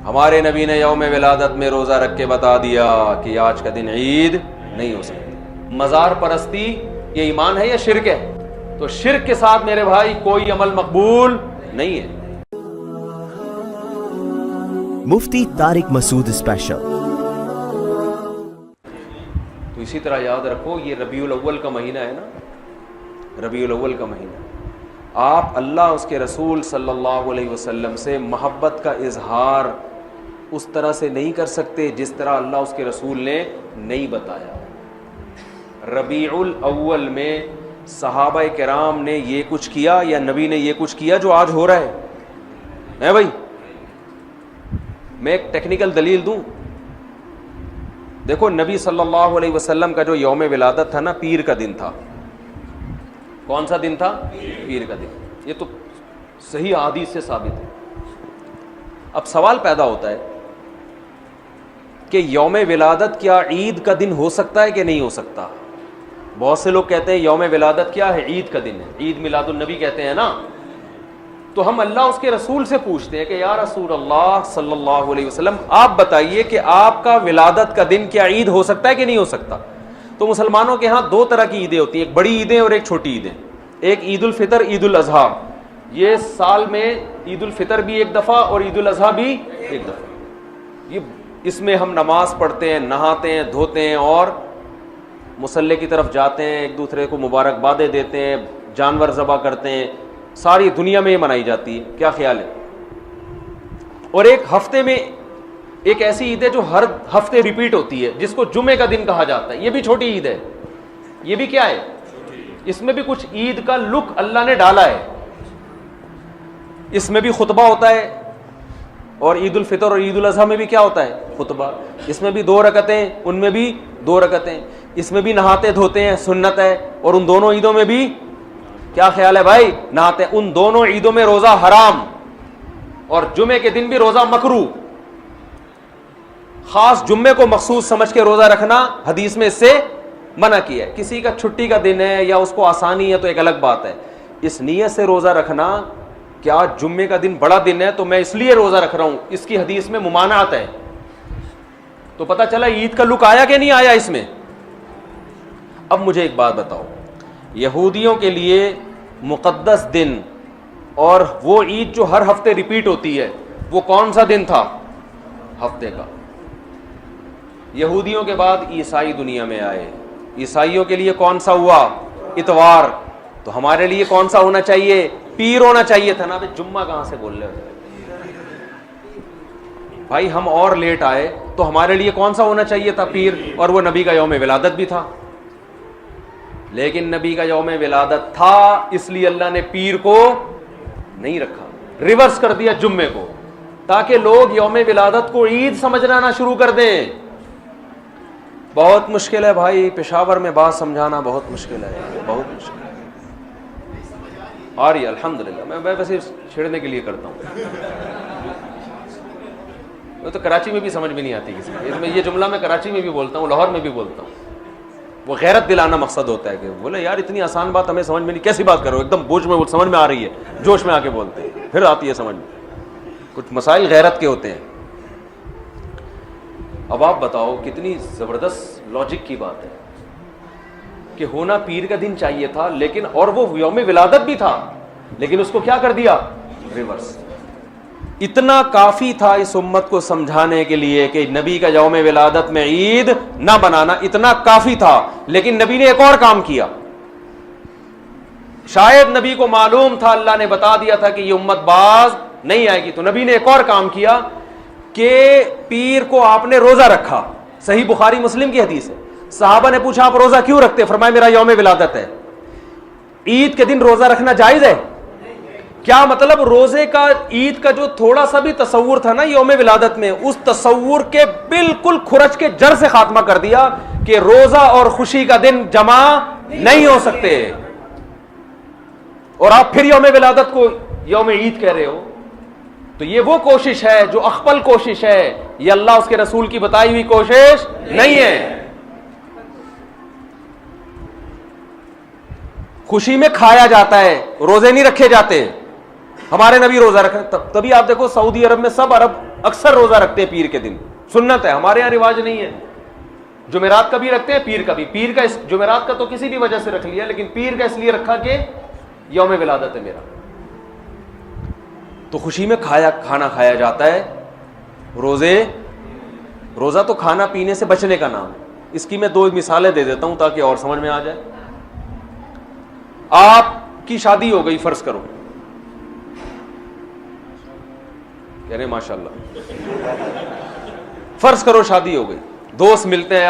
ہمارے نبی نے یوم ولادت میں روزہ رکھ کے بتا دیا کہ آج کا دن عید نہیں ہو سکتی۔ مزار پرستی یہ ایمان ہے یا شرک ہے؟ تو شرک کے ساتھ میرے بھائی کوئی عمل مقبول نہیں ہے۔ مفتی طارق مسعود اسپیشل۔ تو اسی طرح یاد رکھو یہ ربیع الاول کا مہینہ ہے نا، ربیع الاول کا مہینہ، آپ اللہ اس کے رسول صلی اللہ علیہ وسلم سے محبت کا اظہار اس طرح سے نہیں کر سکتے جس طرح اللہ اس کے رسول نے نہیں بتایا۔ ربیع الاول میں صحابہ کرام نے یہ کچھ کیا یا نبی نے یہ کچھ کیا جو آج ہو رہا ہے بھائی؟ میں ایک ٹیکنیکل دلیل دوں۔ دیکھو نبی صلی اللہ علیہ وسلم کا جو یوم ولادت تھا نا، پیر کا دن تھا۔ کون سا دن تھا؟ پیر کا دن۔ یہ تو صحیح احادیث سے ثابت ہے۔ اب سوال پیدا ہوتا ہے کہ یوم ولادت کیا عید کا دن ہو سکتا ہے کہ نہیں ہو سکتا؟ بہت سے لوگ کہتے ہیں یوم ولادت کیا ہے؟ عید کا دن ہے، عید میلاد النبی کہتے ہیں نا۔ تو ہم اللہ اس کے رسول سے پوچھتے ہیں کہ یا رسول اللہ صلی اللہ علیہ وسلم آپ بتائیے کہ آپ کا ولادت کا دن کیا عید ہو سکتا ہے کہ نہیں ہو سکتا؟ تو مسلمانوں کے ہاں دو طرح کی عیدیں ہوتی ہیں، ایک بڑی عیدیں اور ایک چھوٹی عیدیں۔ ایک عید الفطر، عید الاضحیٰ، یہ سال میں عید الفطر بھی ایک دفعہ اور عید الاضحیٰ بھی ایک دفعہ۔ یہ اس میں ہم نماز پڑھتے ہیں، نہاتے ہیں، دھوتے ہیں اور مصلی کی طرف جاتے ہیں، ایک دوسرے کو مبارکبادیں دیتے ہیں، جانور ذبح کرتے ہیں۔ ساری دنیا میں یہ منائی جاتی ہے، کیا خیال ہے؟ اور ایک ہفتے میں ایک ایسی عید ہے جو ہر ہفتے ریپیٹ ہوتی ہے، جس کو جمعے کا دن کہا جاتا ہے، یہ بھی چھوٹی عید ہے۔ یہ بھی کیا ہے؟ اس میں بھی کچھ عید کا لک اللہ نے ڈالا ہے۔ اس میں بھی خطبہ ہوتا ہے، اور عید الفطر اور عید الاضحیٰ میں بھی کیا ہوتا ہے؟ خطبہ۔ اس میں بھی 2 رکعتیں، ان میں بھی 2 رکعتیں۔ اس میں بھی نہاتے دھوتے ہیں، سنت ہے، اور ان دونوں عیدوں میں بھی کیا خیال ہے بھائی؟ نہاتے۔ ان دونوں عیدوں میں روزہ حرام، اور جمعے کے دن بھی روزہ مکروہ۔ خاص جمعے کو مخصوص سمجھ کے روزہ رکھنا حدیث میں اس سے منع کیا ہے۔ کسی کا چھٹی کا دن ہے یا اس کو آسانی ہے تو ایک الگ بات ہے، اس نیت سے روزہ رکھنا کہ آج جمعے کا دن بڑا دن ہے تو میں اس لیے روزہ رکھ رہا ہوں، اس کی حدیث میں ممانعت ہے۔ تو پتہ چلا عید کا لک آیا کہ نہیں آیا اس میں؟ اب مجھے ایک بات بتاؤ، یہودیوں کے لیے مقدس دن اور وہ عید جو ہر ہفتے ریپیٹ ہوتی ہے، وہ کون سا دن تھا ہفتے کا؟ یہودیوں کے بعد عیسائی دنیا میں آئے، عیسائیوں کے لیے کون سا ہوا؟ اتوار۔ تو ہمارے لیے کون سا ہونا چاہیے؟ پیر ہونا چاہیے تھا نا۔ جمعہ کہاں سے بول رہے ہو بھائی؟ ہم اور لیٹ آئے تو ہمارے لیے کون سا ہونا چاہیے تھا؟ پیر، اور وہ نبی کا یوم ولادت بھی تھا۔ لیکن نبی کا یوم ولادت تھا، اس لیے اللہ نے پیر کو نہیں رکھا، ریورس کر دیا جمعے کو، تاکہ لوگ یوم ولادت کو عید سمجھنا نہ شروع کر دیں۔ بہت مشکل ہے بھائی، پشاور میں بات سمجھانا بہت مشکل ہے، بہت مشکل ہے۔ اور یہ الحمدللہ میں ویسے چھیڑنے کے لیے کرتا ہوں، وہ تو کراچی میں بھی سمجھ میں نہیں آتی کسی کو۔ یہ جملہ میں کراچی میں بھی بولتا ہوں، لاہور میں بھی بولتا ہوں۔ وہ غیرت دلانا مقصد ہوتا ہے کہ بولے یار اتنی آسان بات ہمیں سمجھ میں نہیں، کیسی بات کرو، ایک دم بوجھ میں سمجھ میں آ رہی ہے، جوش میں آ کے بولتے ہیں، پھر آتی ہے سمجھ میں۔ کچھ مسائل غیرت کے ہوتے ہیں۔ اب آپ بتاؤ کتنی زبردست لاجک کی بات ہے کہ ہونا پیر کا دن چاہیے تھا، لیکن اور وہ یوم ولادت بھی تھا، لیکن اس کو کیا کر دیا؟ ریورس۔ اتنا کافی تھا اس امت کو سمجھانے کے لیے کہ نبی کا یوم ولادت میں عید نہ بنانا، اتنا کافی تھا، لیکن نبی نے ایک اور کام کیا۔ شاید نبی کو معلوم تھا، اللہ نے بتا دیا تھا کہ یہ امت باز نہیں آئے گی، تو نبی نے ایک اور کام کیا کہ پیر کو آپ نے روزہ رکھا۔ صحیح بخاری مسلم کی حدیث ہے۔ صحابہ نے پوچھا آپ روزہ کیوں رکھتے؟ فرمایا میرا یوم ولادت ہے۔ عید کے دن روزہ رکھنا جائز ہے؟ کیا مطلب؟ روزے کا عید کا جو تھوڑا سا بھی تصور تھا نا یوم ولادت میں، اس تصور کے بالکل کھرچ کے جڑ سے خاتمہ کر دیا کہ روزہ اور خوشی کا دن جمع نہیں ہو سکتے، اور آپ پھر یوم ولادت کو یوم عید کہہ رہے ہو۔ تو یہ وہ کوشش ہے جو اخپل کوشش ہے، یہ اللہ اس کے رسول کی بتائی ہوئی کوشش نہیں ہے۔ خوشی میں کھایا جاتا ہے، روزے نہیں رکھے جاتے۔ ہمارے نبی روزہ رکھے، تبھی آپ دیکھو سعودی عرب میں سب عرب اکثر روزہ رکھتے ہیں پیر کے دن، سنت ہے، ہمارے یہاں رواج نہیں ہے. جمعرات کا بھی رکھتے ہیں، پیر کا بھی. پیر کا جمعرات کا تو کسی بھی وجہ سے رکھ لیا، لیکن پیر کا اس لیے رکھا کہ یوم ولادت ہے میرا. تو خوشی میں کھانا کھایا جاتا ہے. روزہ تو کھانا پینے سے بچنے کا نام ہے. اس کی میں 2 مثالیں دے دیتا ہوں تاکہ اور سمجھ میں آ جائے. آپ کی شادی ہو گئی، فرض کرو، کہہ رہے ماشاء اللہ، فرض کرو شادی ہو گئی، دوست ملتے ہیں